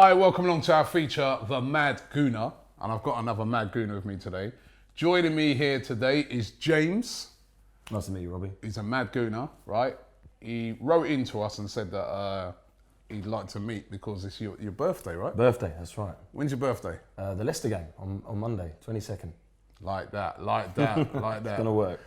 Hi, welcome along to our feature, The Mad Gooner. And I've got another Mad Gooner with me today. Joining me here today is James. Nice to meet you, Robbie. He's a Mad Gooner, right? He wrote into us and said that he'd like to meet because it's your birthday, right? Birthday, that's right. When's your birthday? The Leicester game on Monday, 22nd. Like that, like that. It's going to work.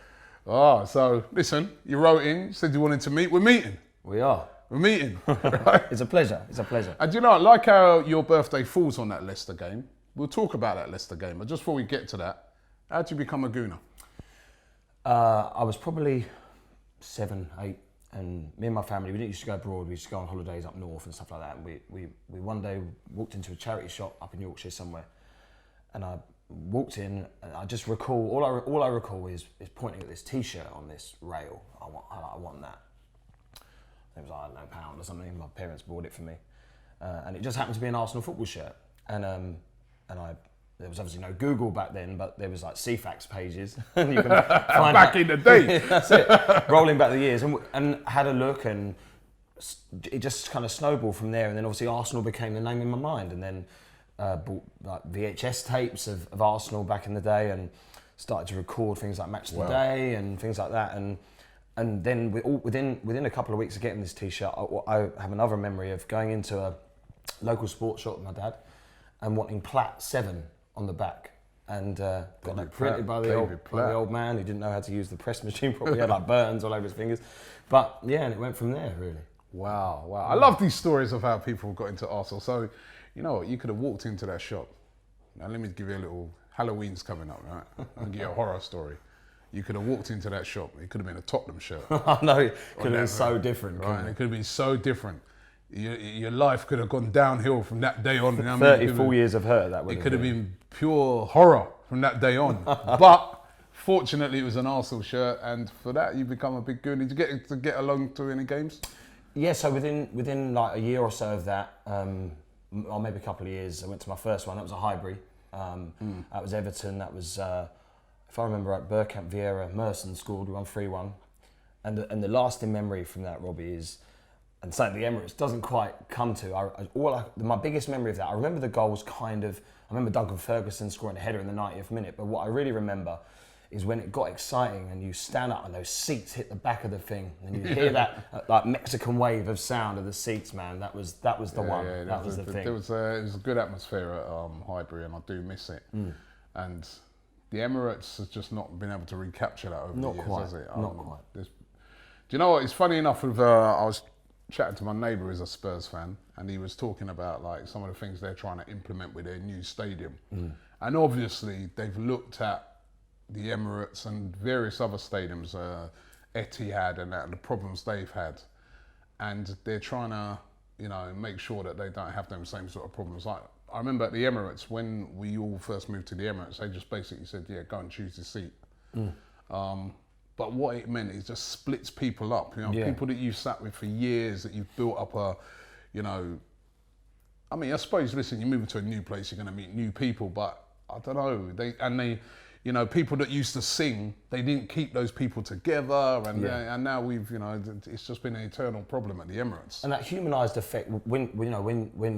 Oh, so listen, you wrote in, said you wanted to meet. We're meeting. We are. We're meeting, right? It's a pleasure. It's a pleasure. And you know, I like how your birthday falls on that Leicester game. We'll talk about that Leicester game, but just before we get to that, how did you become a Gooner? I was probably 7, 8, and me and my family, we didn't used to go abroad. We used to go on holidays up north and stuff like that. And we one day walked into a charity shop up in Yorkshire somewhere, and I walked in, and I just recall all I recall is pointing at this T-shirt on this rail. I want that. It was like, I don't know, £1 or something. My parents bought it for me, and it just happened to be an Arsenal football shirt. And there was obviously no Google back then, but there was like CFAX pages, and you can find back in the day. That's it. Rolling back the years, and had a look, and it just kind of snowballed from there. And then obviously Arsenal became the name in my mind, and then bought like VHS tapes of Arsenal back in the day, and started to record things like Match of the Day and things like that. And then within a couple of weeks of getting this T-shirt, I have another memory of going into a local sports shop with my dad and wanting Platt 7 on the back, and got that printed by the old man who didn't know how to use the press machine properly. He had like burns all over his fingers. But yeah, and it went from there, really. Wow. I love these stories of how people got into Arsenal. So, you know what, you could have walked into that shop. Now let me give you a little, Halloween's coming up, right? I'll give you a horror story. You could have walked into that shop. It could have been a Tottenham shirt. I know, it could have been so different. Right, it could have been so different. Your life could have gone downhill from that day on. 34 years of hurt, that would have been. It could have been pure horror from that day on. But fortunately, it was an Arsenal shirt, and for that, you become a big goon. Did you get along to any games? Yeah, so within like a year or so of that, or maybe a couple of years, I went to my first one. That was a Highbury. That was Everton. That was, if I remember right, Bergkamp, Vieira, Merson scored. We won 3-1. And the lasting memory from that, Robbie, is, and something the Emirates doesn't quite come to. My biggest memory of that, I remember the goals kind of. I remember Duncan Ferguson scoring a header in the 90th minute. But what I really remember is when it got exciting and you stand up and those seats hit the back of the thing and you hear that like Mexican wave of sound of the seats, man. That was the one. Yeah, that was the thing. It was a good atmosphere at Highbury, and I do miss it. And the Emirates has just not been able to recapture that over the years, has it? Not quite. Do you know what? It's funny enough. I was chatting to my neighbour who's a Spurs fan, and he was talking about like some of the things they're trying to implement with their new stadium. And obviously they've looked at the Emirates and various other stadiums, Etihad and that, and the problems they've had, and they're trying to, make sure that they don't have them same sort of problems. Like I remember at the Emirates, when we all first moved to the Emirates, they just basically said, yeah, go and choose your seat. But what it meant is just splits people up. People that you've sat with for years, that you've built up I mean, I suppose, listen, you move into a new place, you're going to meet new people, but I don't know, people that used to sing, they didn't keep those people together, and now we've, it's just been an eternal problem at the Emirates. And that humanised effect, when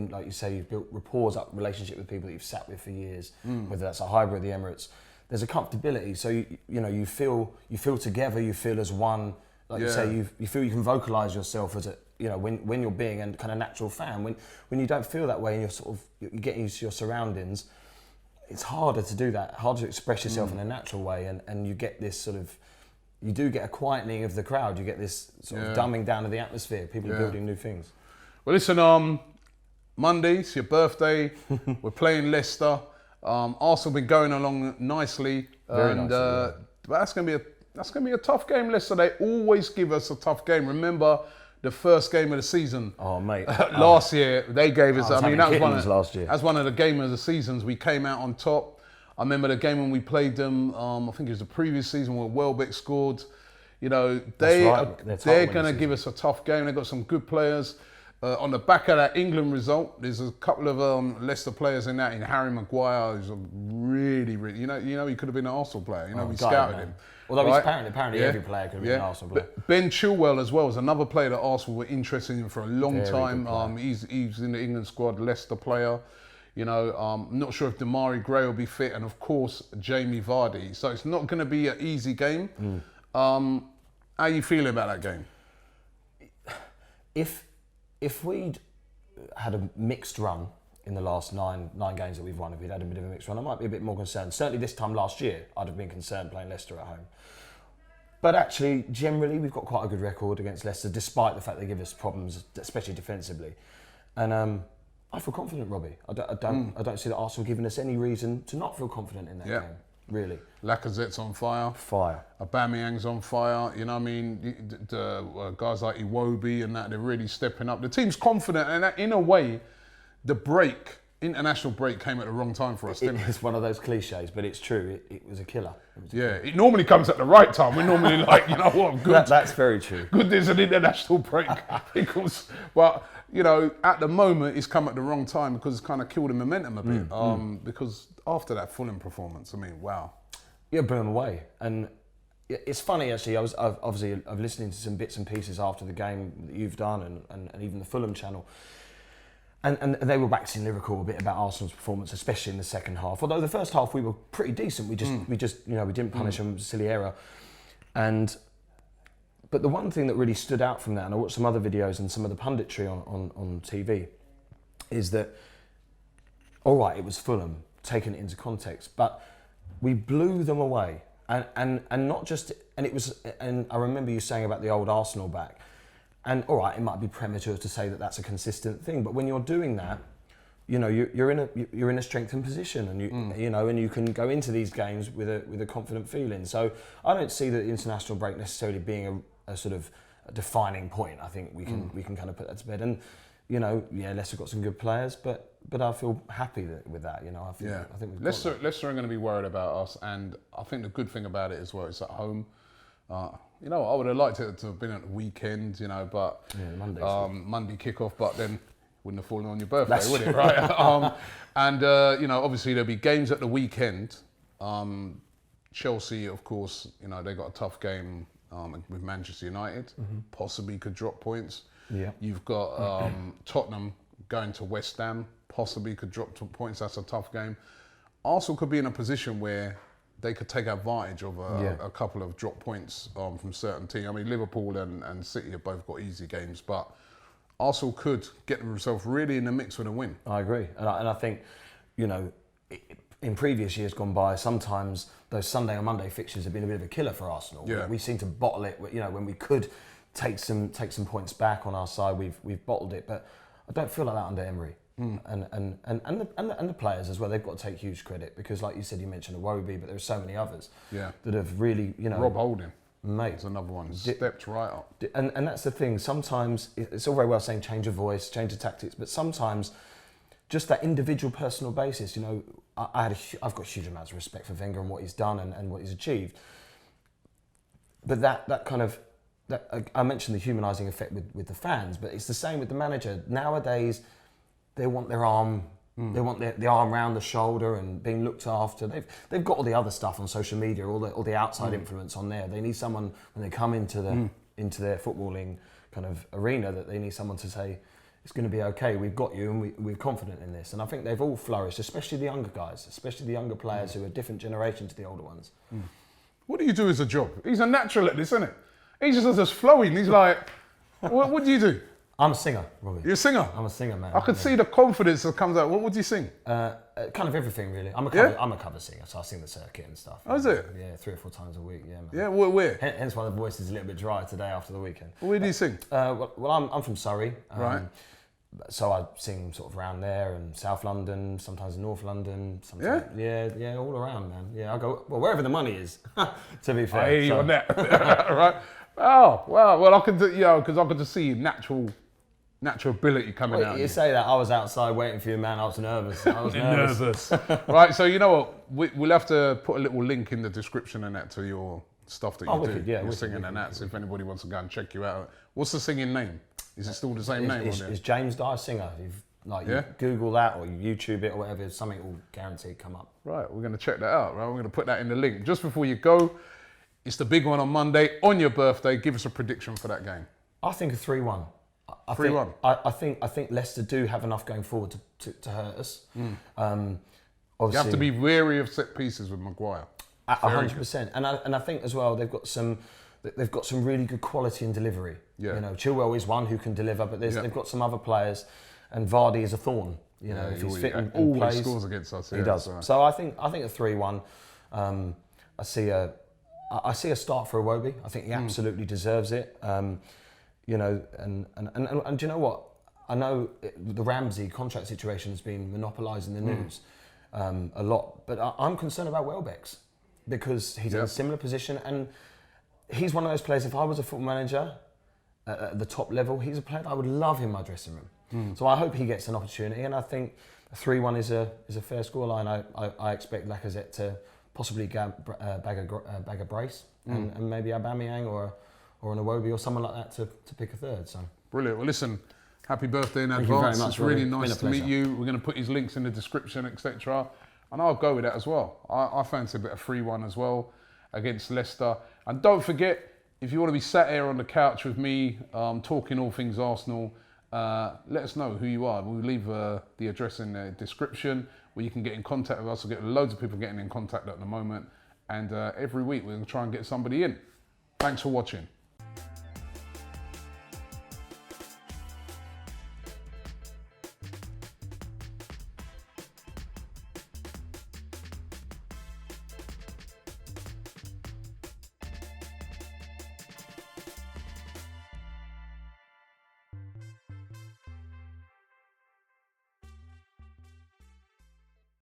like you say, you've built rapport up, relationship with people that you've sat with for years, whether that's a Highbury or the Emirates, there's a comfortability. So you feel together, you feel as one. Like you say, you feel you can vocalise yourself as when you're being a kind of natural fan. When you don't feel that way and you're getting used to your surroundings, it's harder to do that, harder to express yourself in a natural way, and you get this you do get a quietening of the crowd, you get this sort of dumbing down of the atmosphere, people building new things. Well listen, Monday, it's your birthday, we're playing Leicester, Arsenal been going along nicely, Very nicely, but that's going to be a tough game, Leicester. They always give us a tough game. Remember the first game of the season. Oh mate! Last year they gave us. I mean, that was one of the game of the seasons. We came out on top. I remember the game when we played them. I think it was the previous season where Welbeck scored. They're going to give us a tough game. They've got some good players. On the back of that England result, there's a couple of Leicester players in that. In Harry Maguire, who's a really, he could have been an Arsenal player. We scouted him. Although he's apparently every player could have been an Arsenal player. But Ben Chilwell as well is another player that Arsenal were interested in for a long time. He's in the England squad, Leicester player. I'm not sure if Damari Gray will be fit, and of course Jamie Vardy. So it's not going to be an easy game. How are you feeling about that game? If we'd had a mixed run in the last nine games that we've won, if we'd had a bit of a mixed run, I might be a bit more concerned. Certainly this time last year, I'd have been concerned playing Leicester at home. But actually, generally, we've got quite a good record against Leicester, despite the fact they give us problems, especially defensively. And I feel confident, Robbie. I don't see that Arsenal giving us any reason to not feel confident in that game. Really. Lacazette's on fire. Aubameyang's on fire. The guys like Iwobi and that, they're really stepping up. The team's confident, and in a way, the international break came at the wrong time for us, didn't it? It's one of those cliches, but it's true. It was a killer. It normally comes at the right time. We're normally like, good. That's very true. Good there's an international break. At the moment, it's come at the wrong time because it's kind of killed the momentum a bit. Because after that Fulham performance, wow. Yeah, blew them away. And it's funny, actually. I've listening to some bits and pieces after the game that you've done and even the Fulham channel. And they were waxing lyrical a bit about Arsenal's performance, especially in the second half. Although the first half we were pretty decent. We didn't punish them, silly error. But the one thing that really stood out from that, and I watched some other videos and some of the punditry on TV, is that, all right, it was Fulham, taking it into context, but we blew them away. And not just, and I remember you saying about the old Arsenal back, and all right, it might be premature to say that that's a consistent thing, but when you're doing that, you're in a strengthened position, and and you can go into these games with a confident feeling. So I don't see the international break necessarily being a sort of a defining point. I think we can kind of put that to bed. And Leicester got some good players, but I feel happy with that. I think we've Leicester are going to be worried about us, and I think the good thing about it as well, it's at home. I would have liked it to have been at the weekend, but Monday kickoff, but then wouldn't have fallen on your birthday, would it? Right? Obviously there'll be games at the weekend. Chelsea, of course, they got a tough game with Manchester United. Possibly could drop points. Yeah. You've got Tottenham going to West Ham. Possibly could drop points. That's a tough game. Arsenal could be in a position where they could take advantage of a couple of drop points from certain teams. I mean, Liverpool and City have both got easy games, but Arsenal could get themselves really in the mix with a win. I agree. And I think, in previous years gone by, sometimes those Sunday or Monday fixtures have been a bit of a killer for Arsenal. Yeah. We seem to bottle it, when we could take some points back on our side, we've bottled it. But I don't feel like that under Emery. And the players as well, they've got to take huge credit because, like you said, you mentioned Iwobi, but there are so many others that have really, Rob Holding, mate, is another one. Stepped right up. And that's the thing. Sometimes it's all very well saying change of voice, change of tactics, but sometimes just that individual, personal basis. I've got huge amounts of respect for Wenger and what he's done and what he's achieved. But that kind of I mentioned the humanising effect with the fans, but it's the same with the manager nowadays. They want their arm, they want the arm round the shoulder and being looked after. They've got all the other stuff on social media, all the outside influence on there. They need someone when they come into their footballing kind of arena that they need someone to say, it's going to be okay. We've got you, and we're confident in this. And I think they've all flourished, especially the younger guys, especially the younger players who are a different generation to the older ones. What do you do as a job? He's a natural at this, isn't it? He just has this flowing. He's like, what do you do? I'm a singer, Robbie. You're a singer? I'm a singer, man. I can see the confidence that comes out. What would you sing? Kind of everything, really. I'm a cover singer, so I sing the circuit and stuff. Oh, is it? Yeah, 3 or 4 times a week, yeah, man. Yeah, where? Hence why the voice is a little bit dry today after the weekend. Where do you sing? Well, I'm from Surrey. Right. So I sing sort of around there and South London, sometimes in North London. Sometimes, yeah, all around, man. Yeah, I go wherever the money is. To be fair. I hear you on that, right? Oh, wow. Well, I can do, because I could just see natural ability coming out. You say that. I was outside waiting for you, man. I was nervous. Nervous. Right. So you know what? We'll have to put a little link in the description and that to your stuff that you do. Wicked, yeah, you're singing and that. So if anybody wants to go and check you out, what's the singing name? Is it still the same name on It's it? James Dyer Singer. You Google that or you YouTube it or whatever, something will guaranteed come up. Right, we're going to check that out, right? We're going to put that in the link. Just before you go, it's the big one on Monday, on your birthday. Give us a prediction for that game. I think a 3-1. 3-1? I think Leicester do have enough going forward to hurt us. You have to be wary of set pieces with Maguire. 100%. And I think as well they've got some really good quality in delivery. Yeah. You know, Chilwell is one who can deliver, but they've got some other players, and Vardy is a thorn. You know, if he's fit and always plays, scores against us. He does. So I think a 3-1. I see a start for Iwobi. I think he absolutely deserves it. You know, and do you know what? I know the Ramsey contract situation has been monopolising the news a lot, but I'm concerned about Welbeck's because he's in a similar position, and he's one of those players. If I was a football manager at the top level, he's a player that I would love in my dressing room. So I hope he gets an opportunity, and I think 3-1 is a fair scoreline. I expect Lacazette to possibly bag a brace, and maybe Aubameyang or an Iwobi or someone like that to pick a third. So brilliant. Well, listen, happy birthday in advance. Thank you very much, it's really Robbie. nice to meet you. We're going to put his links in the description, etc. And I'll go with that as well. I fancy a bit of 3-1 as well against Leicester. And don't forget, if you want to be sat here on the couch with me, talking all things Arsenal, let us know who you are. We'll leave the address in the description where you can get in contact with us. We'll get loads of people getting in contact at the moment. And every week we're going to try and get somebody in. Thanks for watching.